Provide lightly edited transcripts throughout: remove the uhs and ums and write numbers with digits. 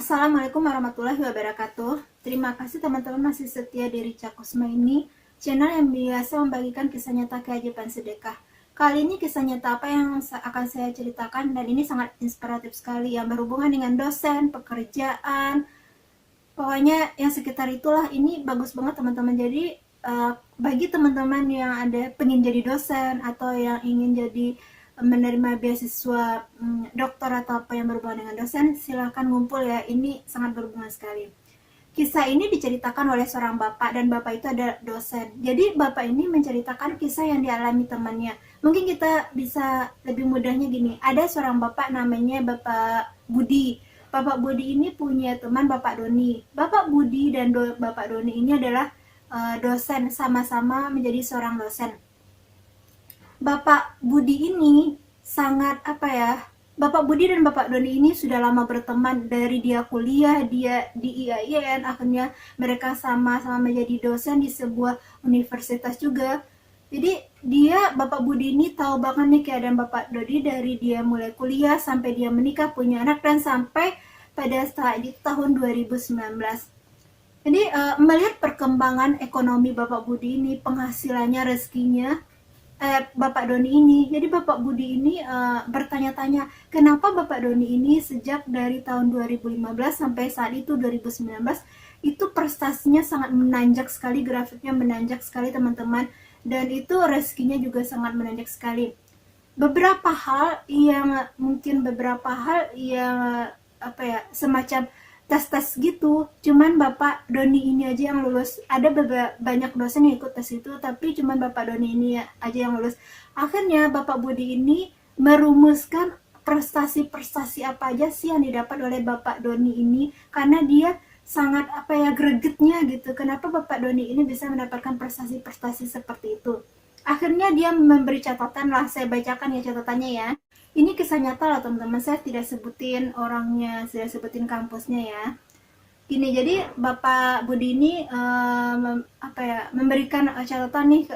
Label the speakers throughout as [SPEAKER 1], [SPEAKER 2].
[SPEAKER 1] Assalamualaikum warahmatullahi wabarakatuh. Terima kasih teman-teman masih setia di Rica Kusma ini, channel yang biasa membagikan kisah nyata keajaiban sedekah. Kali ini kisah nyata apa yang akan saya ceritakan, dan ini sangat inspiratif sekali yang berhubungan dengan dosen, pekerjaan, pokoknya yang sekitar itulah. Ini bagus banget teman-teman. Jadi bagi teman-teman yang ada pengen jadi dosen atau yang ingin jadi menerima beasiswa dokter atau apa yang berhubungan dengan dosen, silahkan ngumpul ya, ini sangat berhubungan sekali. Kisah ini diceritakan oleh seorang bapak, dan bapak itu adalah dosen. Jadi bapak ini menceritakan kisah yang dialami temannya. Mungkin kita bisa lebih mudahnya gini, ada seorang bapak namanya Bapak Budi. Bapak Budi ini punya teman Bapak Doni. Bapak Budi dan Bapak Doni ini adalah dosen, sama-sama menjadi seorang dosen. Bapak Budi ini sangat Bapak Budi dan Bapak Doni ini sudah lama berteman dari dia kuliah, dia di IAIN, akhirnya mereka sama-sama menjadi dosen di sebuah universitas juga. Jadi Bapak Budi ini tahu banget nih keadaan Bapak Doni dari dia mulai kuliah sampai dia menikah, punya anak, dan sampai pada saat di tahun 2019. Jadi melihat perkembangan ekonomi Bapak Budi ini, penghasilannya, rezekinya, Bapak Doni ini. Jadi Bapak Budi ini bertanya-tanya, kenapa Bapak Doni ini sejak dari tahun 2015 sampai saat itu 2019 itu prestasinya sangat menanjak sekali, grafiknya menanjak sekali teman-teman, dan itu rezekinya juga sangat menanjak sekali. Beberapa hal yang semacam tes gitu, cuman Bapak Doni ini aja yang lulus. Ada banyak dosen yang ikut tes itu, tapi cuman Bapak Doni ini aja yang lulus. Akhirnya Bapak Budi ini merumuskan prestasi-prestasi apa aja sih yang didapat oleh Bapak Doni ini, karena dia sangat gregetnya gitu, kenapa Bapak Doni ini bisa mendapatkan prestasi-prestasi seperti itu. Akhirnya dia memberi catatan lah, saya bacakan ya catatannya ya. Ini kisah nyata lah teman-teman, saya tidak sebutin orangnya, saya sebutin kampusnya ya. Gini, jadi Bapak Budi ini memberikan catatan nih,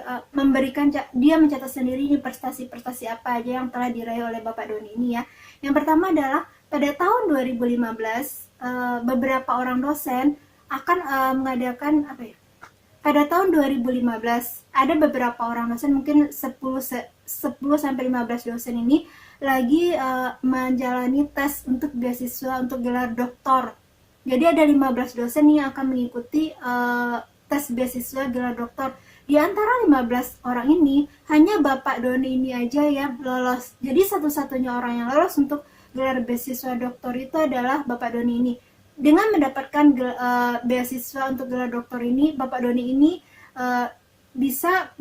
[SPEAKER 1] dia mencatat sendiri nih prestasi-prestasi apa aja yang telah diraih oleh Bapak Doni ini ya. Yang pertama adalah pada tahun 2015 beberapa orang dosen akan mengadakan pada tahun 2015 ada beberapa orang dosen, mungkin 10 sampai 15 dosen ini lagi menjalani tes untuk beasiswa untuk gelar doktor. Jadi ada 15 dosen yang akan mengikuti tes beasiswa gelar doktor. Di antara 15 orang ini hanya Bapak Doni ini aja yang lolos. Jadi satu-satunya orang yang lolos untuk gelar beasiswa doktor itu adalah Bapak Doni ini. Dengan mendapatkan beasiswa untuk gelar doktor ini, Bapak Doni ini bisa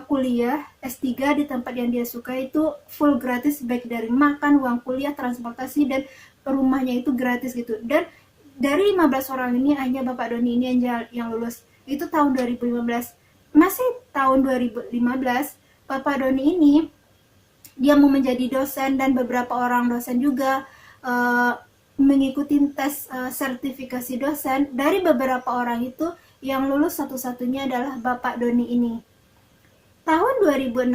[SPEAKER 1] kuliah S3 di tempat yang dia suka, itu full gratis, baik dari makan, uang kuliah, transportasi, dan rumahnya itu gratis gitu. Dan dari 15 orang ini hanya Bapak Doni ini yang lulus. Itu tahun 2015. Masih tahun 2015, Bapak Doni ini dia mau menjadi dosen, dan beberapa orang dosen juga mengikuti tes sertifikasi dosen. Dari beberapa orang itu yang lulus satu-satunya adalah Bapak Doni ini. Tahun 2016,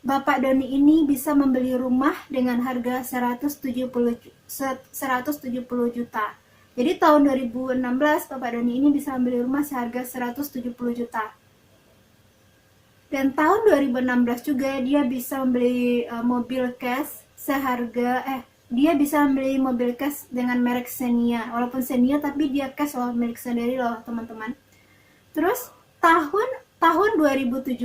[SPEAKER 1] Bapak Doni ini bisa membeli rumah dengan harga 170 juta. Jadi tahun 2016 Bapak Doni ini bisa membeli rumah seharga 170 juta. Dan tahun 2016 juga dia bisa membeli mobil cash dia bisa membeli mobil cash dengan merek Xenia. Walaupun Xenia tapi dia cash loh, milik sendiri loh teman-teman. Terus tahun 2017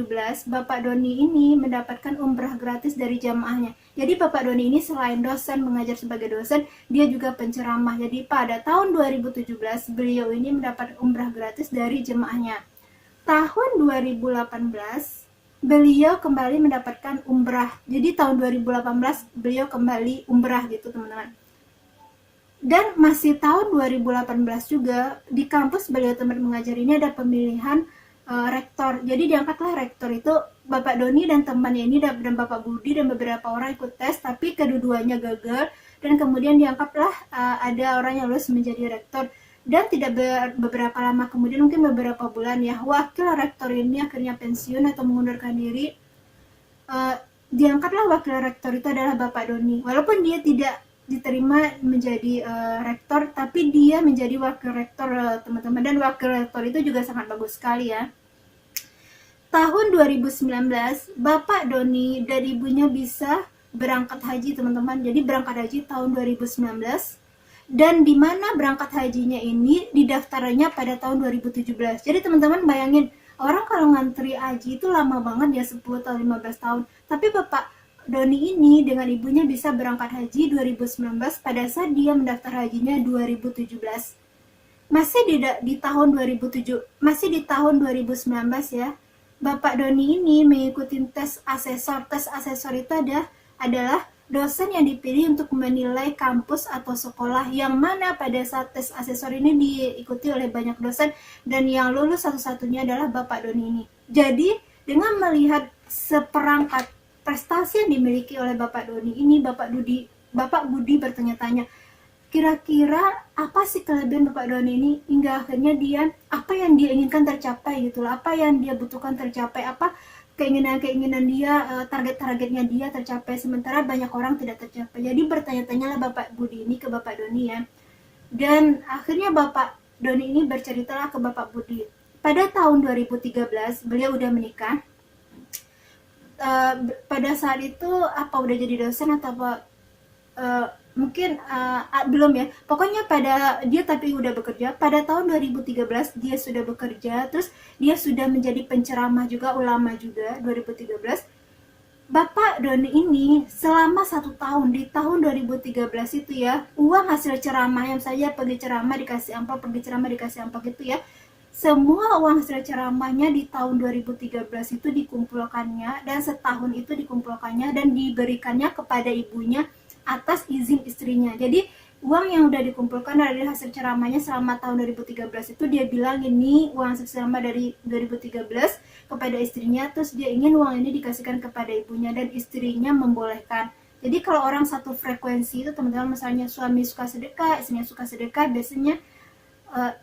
[SPEAKER 1] Bapak Doni ini mendapatkan umrah gratis dari jamaahnya. Jadi Bapak Doni ini selain dosen, mengajar sebagai dosen, dia juga penceramah. Jadi pada tahun 2017 beliau ini mendapat umrah gratis dari jemaahnya. Tahun 2018 beliau kembali mendapatkan umrah. Jadi tahun 2018 beliau kembali umrah gitu teman-teman. Dan masih tahun 2018 juga di kampus beliau tempat mengajar ini ada pemilihan rektor. Jadi diangkatlah rektor itu Bapak Doni dan temannya ini, dan Bapak Budi dan beberapa orang ikut tes, tapi kedua-duanya gagal, dan kemudian diangkatlah ada orang yang lulus menjadi rektor. Dan tidak beberapa lama kemudian, mungkin beberapa bulan ya, wakil rektor ini akhirnya pensiun atau mengundurkan diri. Diangkatlah wakil rektor itu adalah Bapak Doni. Walaupun dia tidak diterima menjadi rektor, tapi dia menjadi wakil rektor, teman-teman. Dan wakil rektor itu juga sangat bagus sekali ya. Tahun 2019 Bapak Doni dan ibunya bisa berangkat haji, teman-teman. Jadi berangkat haji tahun 2019, dan di mana berangkat hajinya ini didaftarnya pada tahun 2017. Jadi teman-teman bayangin, orang kalau ngantri haji itu lama banget ya, 10 tahun 15 tahun. Tapi Bapak Doni ini dengan ibunya bisa berangkat haji 2019 pada saat dia mendaftar hajinya 2017. Masih di tahun 2019 ya. Bapak Doni ini mengikuti tes asesor. Tes asesor itu adalah dosen yang dipilih untuk menilai kampus atau sekolah, yang mana pada saat tes asesor ini diikuti oleh banyak dosen, dan yang lulus satu-satunya adalah Bapak Doni ini. Jadi dengan melihat seperangkat prestasi yang dimiliki oleh Bapak Doni ini, Bapak Budi bertanya-tanya, kira-kira apa sih kelebihan Bapak Doni ini hingga akhirnya apa yang dia inginkan tercapai gitu loh, apa yang dia butuhkan tercapai, apa keinginan-keinginan dia, target-targetnya dia tercapai, sementara banyak orang tidak tercapai. Jadi bertanya-tanyalah Bapak Budi ini ke Bapak Doni ya. Dan akhirnya Bapak Doni ini berceritalah ke Bapak Budi. Pada tahun 2013 beliau udah menikah. Pada saat itu apa udah jadi dosen atau apa, mungkin belum ya, pokoknya tapi udah bekerja. Pada tahun 2013 dia sudah bekerja, terus dia sudah menjadi penceramah juga, ulama juga. 2013 Bapak Doni ini selama 1 tahun, di tahun 2013 itu ya, uang hasil ceramah yang saya pergi ceramah dikasih amplop, gitu ya, semua uang hasil ceramahnya di tahun 2013 itu dikumpulkannya, dan setahun itu dikumpulkannya dan diberikannya kepada ibunya atas izin istrinya. Jadi uang yang udah dikumpulkan dari hasil ceramahnya selama tahun 2013 itu dia bilang ini uang hasil ceramah dari 2013 kepada istrinya, terus dia ingin uang ini dikasihkan kepada ibunya, dan istrinya membolehkan. Jadi kalau orang satu frekuensi itu teman-teman, misalnya suami suka sedekah, istrinya suka sedekah, biasanya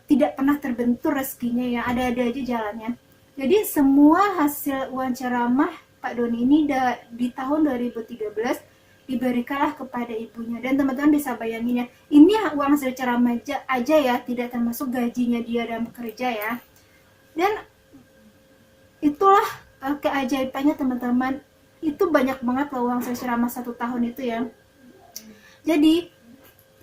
[SPEAKER 1] tidak pernah terbentur rezekinya ya, ada-ada aja jalannya. Jadi semua hasil uang ceramah Pak Doni ini di tahun 2013 diberikanlah kepada ibunya. Dan teman-teman bisa bayangin ya, ini uang hasil ceramah aja ya, tidak termasuk gajinya dia dalam bekerja ya. Dan itulah keajaibannya teman-teman, itu banyak banget loh uang hasil ceramah 1 tahun itu ya. Jadi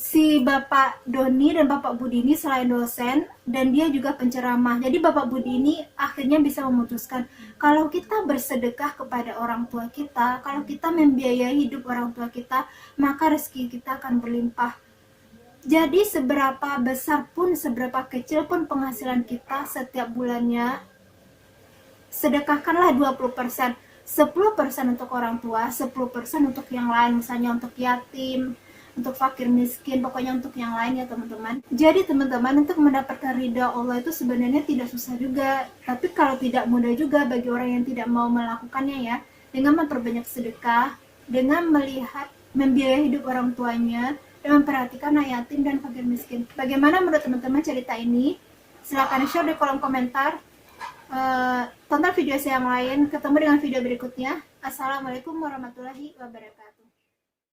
[SPEAKER 1] si Bapak Doni dan Bapak Budi ini selain dosen dan dia juga penceramah. Jadi Bapak Budi ini akhirnya bisa memutuskan, kalau kita bersedekah kepada orang tua kita, kalau kita membiayai hidup orang tua kita, maka rezeki kita akan berlimpah. Jadi seberapa besar pun, seberapa kecil pun penghasilan kita setiap bulannya, sedekahkanlah 20%. 10% untuk orang tua, 10% untuk yang lain, misalnya untuk yatim, untuk fakir miskin, pokoknya untuk yang lain ya teman-teman. Jadi teman-teman, untuk mendapatkan ridha Allah itu sebenarnya tidak susah juga, tapi kalau tidak mudah juga bagi orang yang tidak mau melakukannya ya, dengan memperbanyak sedekah, dengan membiayai hidup orang tuanya, dan memperhatikan anak yatim dan fakir miskin. Bagaimana menurut teman-teman cerita ini? Silahkan share di kolom komentar. Tonton video saya yang lain. Ketemu dengan video berikutnya. Assalamualaikum warahmatullahi wabarakatuh.